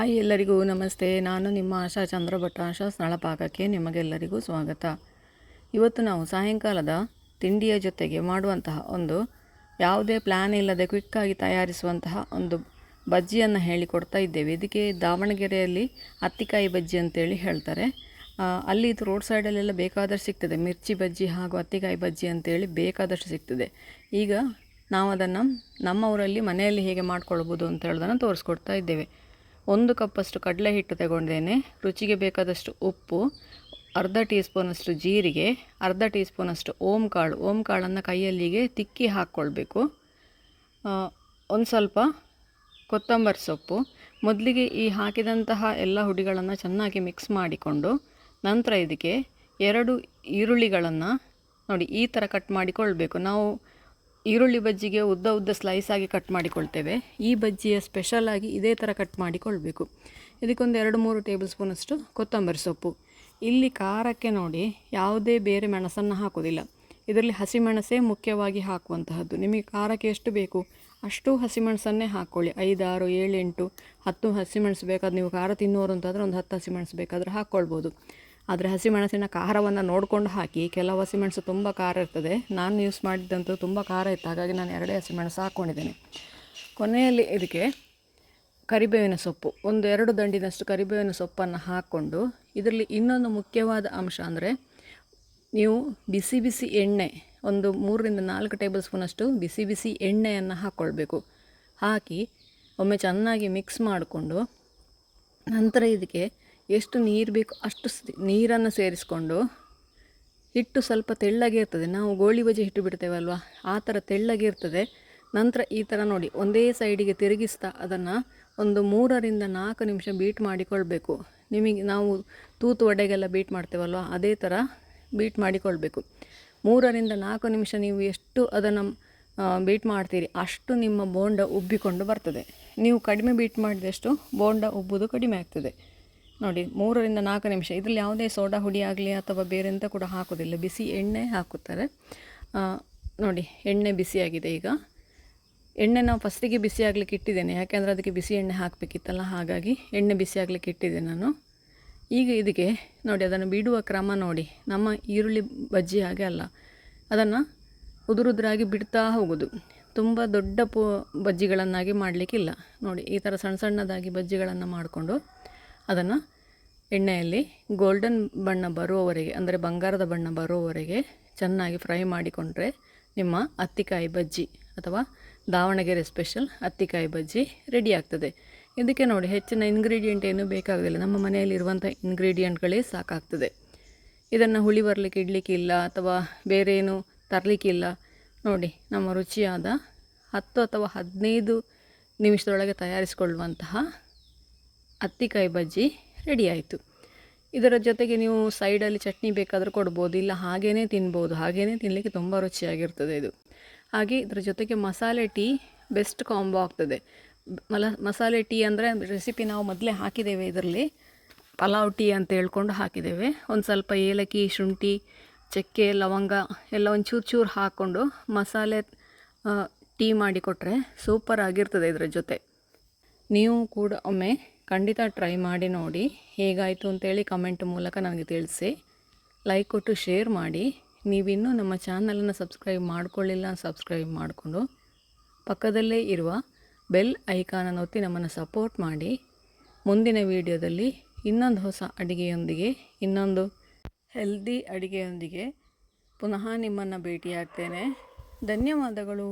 Hi ಎಲ್ಲರಿಗೂ ನಮಸ್ತೆ. ನಾನು ನಿಮ್ಮ ಆಶಾ ಚಂದ್ರಭಟ್ಟ. ಆಶಾ ಸ್ಥಳಪಾಕಕ್ಕೆ ನಿಮಗೆಲ್ಲರಿಗೂ ಸ್ವಾಗತ. ಇವತ್ತು ನಾವು ಸಾಯಂಕಾಲದ ತಿಂಡಿಯ ಜೊತೆಗೆ ಮಾಡುವಂತಹ ಒಂದು ಯಾವುದೇ ಪ್ಲ್ಯಾನ್ ಇಲ್ಲದೆ ಕ್ವಿಕ್ಕಾಗಿ ತಯಾರಿಸುವಂತಹ ಒಂದು ಬಜ್ಜಿಯನ್ನು ಹೇಳಿಕೊಡ್ತಾ ಇದ್ದೇವೆ. ಇದಕ್ಕೆ ದಾವಣಗೆರೆಯಲ್ಲಿ ಅತ್ತಿಕಾಯಿ ಬಜ್ಜಿ ಅಂತೇಳಿ ಹೇಳ್ತಾರೆ. ಅಲ್ಲಿ ಇದು ರೋಡ್ ಸೈಡಲ್ಲೆಲ್ಲ ಬೇಕಾದಷ್ಟು ಸಿಗ್ತದೆ. ಮಿರ್ಚಿ ಬಜ್ಜಿ ಹಾಗೂ ಅತ್ತಿಕಾಯಿ ಬಜ್ಜಿ ಅಂತೇಳಿ ಬೇಕಾದಷ್ಟು ಸಿಗ್ತದೆ. ಈಗ ನಾವು ಅದನ್ನು ನಮ್ಮ ಊರಲ್ಲಿ ಮನೆಯಲ್ಲಿ ಹೇಗೆ ಮಾಡ್ಕೊಳ್ಬೋದು ಅಂತ ಹೇಳೋದನ್ನು ತೋರಿಸ್ಕೊಡ್ತಾ ಇದ್ದೇವೆ. 1 ಕಪ್ಪಷ್ಟು ಕಡಲೆ ಹಿಟ್ಟು ತಗೊಂಡೇನೆ. ರುಚಿಗೆ ಬೇಕಾದಷ್ಟು ಉಪ್ಪು, ಅರ್ಧ ಟೀ ಸ್ಪೂನಷ್ಟು ಜೀರಿಗೆ, ಅರ್ಧ ಟೀ ಸ್ಪೂನಷ್ಟು ಓಂ ಕಾಳನ್ನು ಕೈಯಲ್ಲಿಗೆ ತಿಕ್ಕಿ ಹಾಕ್ಕೊಳ್ಬೇಕು. ಒಂದು ಸ್ವಲ್ಪ ಕೊತ್ತಂಬರಿ ಸೊಪ್ಪು. ಮೊದಲಿಗೆ ಈ ಹಾಕಿದಂತಹ ಎಲ್ಲ ಹುಡಿಗಳನ್ನು ಚೆನ್ನಾಗಿ ಮಿಕ್ಸ್ ಮಾಡಿಕೊಂಡು ನಂತರ ಇದಕ್ಕೆ 2 ಈರುಳ್ಳಿಗಳನ್ನು ನೋಡಿ ಈ ಥರ ಕಟ್ ಮಾಡಿಕೊಳ್ಬೇಕು. ನಾವು ಈರುಳ್ಳಿ ಬಜ್ಜಿಗೆ ಉದ್ದ ಸ್ಲೈಸ್ ಆಗಿ ಕಟ್ ಮಾಡಿಕೊಳ್ತೇವೆ. ಈ ಬಜ್ಜಿಯ ಸ್ಪೆಷಲಾಗಿ ಇದೇ ಥರ ಕಟ್ ಮಾಡಿಕೊಳ್ಬೇಕು. ಇದಕ್ಕೊಂದು 2-3 ಟೇಬಲ್ ಸ್ಪೂನಷ್ಟು ಕೊತ್ತಂಬರಿ ಸೊಪ್ಪು. ಇಲ್ಲಿ ಖಾರಕ್ಕೆ ನೋಡಿ ಯಾವುದೇ ಬೇರೆ ಮೆಣಸನ್ನು ಹಾಕೋದಿಲ್ಲ. ಇದರಲ್ಲಿ ಹಸಿಮೆಣಸೇ ಮುಖ್ಯವಾಗಿ ಹಾಕುವಂತಹದ್ದು. ನಿಮಗೆ ಖಾರಕ್ಕೆ ಎಷ್ಟು ಬೇಕು ಅಷ್ಟು ಹಸಿಮೆಣಸನ್ನೇ ಹಾಕ್ಕೊಳ್ಳಿ. 5, 6, 7, 8, 10 ಹಸಿಮೆಣಸು ಬೇಕಾದ್ರೆ, ನೀವು ಖಾರ ತಿನ್ನೋರು ಅಂತಾದರೆ ಒಂದು 10 ಹಸಿಮೆಣಸು ಬೇಕಾದರೆ ಹಾಕ್ಕೊಳ್ಬೋದು. ಆದರೆ ಹಸಿಮೆಣಸಿನ ಖಾರವನ್ನು ನೋಡಿಕೊಂಡು ಹಾಕಿ. ಕೆಲವು ಹಸಿಮೆಣಸು ತುಂಬ ಖಾರ ಇರ್ತದೆ. ನಾನು ಯೂಸ್ ಮಾಡಿದ್ದಂತೂ ತುಂಬ ಖಾರ ಇತ್ತು, ಹಾಗಾಗಿ ನಾನು 2 ಹಸಿಮೆಣಸು ಹಾಕ್ಕೊಂಡಿದ್ದೇನೆ. ಕೊನೆಯಲ್ಲಿ ಇದಕ್ಕೆ ಕರಿಬೇವಿನ ಸೊಪ್ಪು, 1-2 ದಂಡಿನಷ್ಟು ಕರಿಬೇವಿನ ಸೊಪ್ಪನ್ನು ಹಾಕ್ಕೊಂಡು, ಇದರಲ್ಲಿ ಇನ್ನೊಂದು ಮುಖ್ಯವಾದ ಅಂಶ ಅಂದರೆ ನೀವು ಬಿಸಿ ಎಣ್ಣೆ, ಒಂದು 3-4 ಟೇಬಲ್ ಸ್ಪೂನಷ್ಟು ಬಿಸಿ ಎಣ್ಣೆಯನ್ನು ಹಾಕ್ಕೊಳ್ಬೇಕು. ಹಾಕಿ ಒಮ್ಮೆ ಚೆನ್ನಾಗಿ ಮಿಕ್ಸ್ ಮಾಡಿಕೊಂಡು ನಂತರ ಇದಕ್ಕೆ ಎಷ್ಟು ನೀರು ಬೇಕು ಅಷ್ಟು ನೀರನ್ನು ಸೇರಿಸ್ಕೊಂಡು, ಹಿಟ್ಟು ಸ್ವಲ್ಪ ತೆಳ್ಳಗೆ ಇರ್ತದೆ. ನಾವು ಗೋಳಿ ಬಜ್ಜಿ ಹಿಟ್ಟು ಬಿಡ್ತೇವಲ್ವ, ಆ ಥರ ತೆಳ್ಳಗೆ ಇರ್ತದೆ. ನಂತರ ಈ ಥರ ನೋಡಿ ಒಂದೇ ಸೈಡಿಗೆ ತಿರುಗಿಸ್ತಾ ಅದನ್ನು ಒಂದು 3-4 ನಿಮಿಷ ಬೀಟ್ ಮಾಡಿಕೊಳ್ಬೇಕು. ನಿಮಗೆ ನಾವು ತೂತು ವಡೆಗೆಲ್ಲ ಬೀಟ್ ಮಾಡ್ತೇವಲ್ವ, ಅದೇ ಥರ ಬೀಟ್ ಮಾಡಿಕೊಳ್ಬೇಕು. 3-4 ನಿಮಿಷ ನೀವು ಎಷ್ಟು ಅದನ್ನು ಬೀಟ್ ಮಾಡ್ತೀರಿ ಅಷ್ಟು ನಿಮ್ಮ ಬೋಂಡ ಉಬ್ಬಿಕೊಂಡು ಬರ್ತದೆ. ನೀವು ಕಡಿಮೆ ಬೀಟ್ ಮಾಡಿದಷ್ಟು ಬೋಂಡ ಉಬ್ಬುದು ಕಡಿಮೆ ಆಗ್ತದೆ. ನೋಡಿ 3-4 ನಿಮಿಷ. ಇದರಲ್ಲಿ ಯಾವುದೇ ಸೋಡಾ ಹುಡಿ ಆಗಲಿ ಅಥವಾ ಬೇರೆ ಎಂತ ಕೂಡ ಹಾಕೋದಿಲ್ಲ, ಬಿಸಿ ಎಣ್ಣೆ ಹಾಕುತ್ತಾರೆ. ನೋಡಿ ಎಣ್ಣೆ ಬಿಸಿಯಾಗಿದೆ. ಈಗ ಎಣ್ಣೆ ನಾವು ಫಸ್ಟಿಗೆ ಬಿಸಿ ಆಗಲಿಕ್ಕೆ ಇಟ್ಟಿದ್ದೇನೆ, ಯಾಕೆಂದರೆ ಅದಕ್ಕೆ ಬಿಸಿ ಎಣ್ಣೆ ಹಾಕಬೇಕಿತ್ತಲ್ಲ, ಹಾಗಾಗಿ ಎಣ್ಣೆ ಬಿಸಿ ಆಗಲಿಕ್ಕೆ ಇಟ್ಟಿದ್ದೆ ನಾನು. ಈಗ ಇದಕ್ಕೆ ನೋಡಿ ಅದನ್ನು ಬಿಡುವ ಕ್ರಮ ನೋಡಿ. ನಮ್ಮ ಈರುಳ್ಳಿ ಬಜ್ಜಿ ಹಾಗೆ ಅಲ್ಲ, ಅದನ್ನು ಉದುರಾಗಿ ಬಿಡ್ತಾ ಹೋಗೋದು. ತುಂಬ ದೊಡ್ಡ ಬಜ್ಜಿಗಳನ್ನಾಗಿ ಮಾಡಲಿಕ್ಕಿಲ್ಲ. ನೋಡಿ ಈ ಥರ ಸಣ್ಣದಾಗಿ ಬಜ್ಜಿಗಳನ್ನು ಮಾಡಿಕೊಂಡು ಅದನ್ನು ಎಣ್ಣೆಯಲ್ಲಿ ಗೋಲ್ಡನ್ ಬಣ್ಣ ಬರುವವರೆಗೆ, ಅಂದರೆ ಬಂಗಾರದ ಬಣ್ಣ ಬರುವವರೆಗೆ ಚೆನ್ನಾಗಿ ಫ್ರೈ ಮಾಡಿಕೊಂಡ್ರೆ ನಿಮ್ಮ ಅತ್ತಿಕಾಯಿ ಬಜ್ಜಿ ಅಥವಾ ದಾವಣಗೆರೆ ಸ್ಪೆಷಲ್ ಅತ್ತಿಕಾಯಿ ಬಜ್ಜಿ ರೆಡಿ ಆಗ್ತದೆ. ಇದಕ್ಕೆ ನೋಡಿ ಹೆಚ್ಚಿನ ಇಂಗ್ರೀಡಿಯೆಂಟ್ ಏನೂ ಬೇಕಾಗೋದಿಲ್ಲ. ನಮ್ಮ ಮನೆಯಲ್ಲಿರುವಂಥ ಇಂಗ್ರೀಡಿಯೆಂಟ್ಗಳೇ ಸಾಕಾಗ್ತದೆ. ಇದನ್ನು ಹುಳಿ ಬರಲಿಕ್ಕೆ ಇಡಲಿಕ್ಕಿಲ್ಲ ಅಥವಾ ಬೇರೆ ಏನು ತರಲಿಕ್ಕಿಲ್ಲ. ನೋಡಿ ನಮ್ಮ ರುಚಿಯಾದ 10 ಅಥವಾ 15 ನಿಮಿಷದೊಳಗೆ ತಯಾರಿಸಿಕೊಳ್ಳುವಂತಹ ಅತ್ತಿಕಾಯಿ ಬಜ್ಜಿ ರೆಡಿ ಆಯಿತು. ಇದರ ಜೊತೆಗೆ ನೀವು ಸೈಡಲ್ಲಿ ಚಟ್ನಿ ಬೇಕಾದರೂ ಕೊಡ್ಬೋದು, ಇಲ್ಲ ಹಾಗೇ ತಿನ್ಬೋದು. ಹಾಗೇ ತಿನ್ನಲಿಕ್ಕೆ ತುಂಬ ರುಚಿಯಾಗಿರ್ತದೆ ಇದು. ಹಾಗೆ ಇದರ ಜೊತೆಗೆ ಮಸಾಲೆ ಟೀ ಬೆಸ್ಟ್ ಕಾಂಬೋ ಆಗ್ತದೆ. ಮಸಾಲೆ ಟೀ ಅಂದರೆ ರೆಸಿಪಿ ನಾವು ಮೊದಲೇ ಹಾಕಿದ್ದೇವೆ. ಇದರಲ್ಲಿ ಪಲಾವ್ ಟೀ ಅಂತ ಹೇಳ್ಕೊಂಡು ಹಾಕಿದ್ದೇವೆ. ಒಂದು ಸ್ವಲ್ಪ ಏಲಕ್ಕಿ, ಶುಂಠಿ, ಚಕ್ಕೆ, ಲವಂಗ ಎಲ್ಲ ಒಂದು ಚೂರು ಹಾಕ್ಕೊಂಡು ಮಸಾಲೆ ಟೀ ಮಾಡಿಕೊಟ್ರೆ ಸೂಪರ್ ಆಗಿರ್ತದೆ ಇದರ ಜೊತೆ. ನೀವು ಕೂಡ ಒಮ್ಮೆ ಖಂಡಿತ ಟ್ರೈ ಮಾಡಿ ನೋಡಿ. ಹೇಗಾಯಿತು ಅಂತೇಳಿ ಕಮೆಂಟ್ ಮೂಲಕ ನನಗೆ ತಿಳಿಸಿ. ಲೈಕ್ ಕೊಟ್ಟು ಶೇರ್ ಮಾಡಿ. ನೀವಿನ್ನೂ ನಮ್ಮ ಚಾನಲನ್ನು ಸಬ್ಸ್ಕ್ರೈಬ್ ಮಾಡಿಕೊಳ್ಳಿಲ್ಲ, ಸಬ್ಸ್ಕ್ರೈಬ್ ಮಾಡಿಕೊಂಡು ಪಕ್ಕದಲ್ಲೇ ಇರುವ ಬೆಲ್ ಐಕಾನನ್ನು ಒತ್ತಿ ನಮ್ಮನ್ನು ಸಪೋರ್ಟ್ ಮಾಡಿ. ಮುಂದಿನ ವಿಡಿಯೋದಲ್ಲಿ ಇನ್ನೊಂದು ಹೊಸ ಅಡುಗೆಯೊಂದಿಗೆ, ಇನ್ನೊಂದು ಹೆಲ್ದಿ ಅಡುಗೆಯೊಂದಿಗೆ ಪುನಃ ನಿಮ್ಮನ್ನು ಭೇಟಿಯಾಗ್ತೇನೆ. ಧನ್ಯವಾದಗಳು.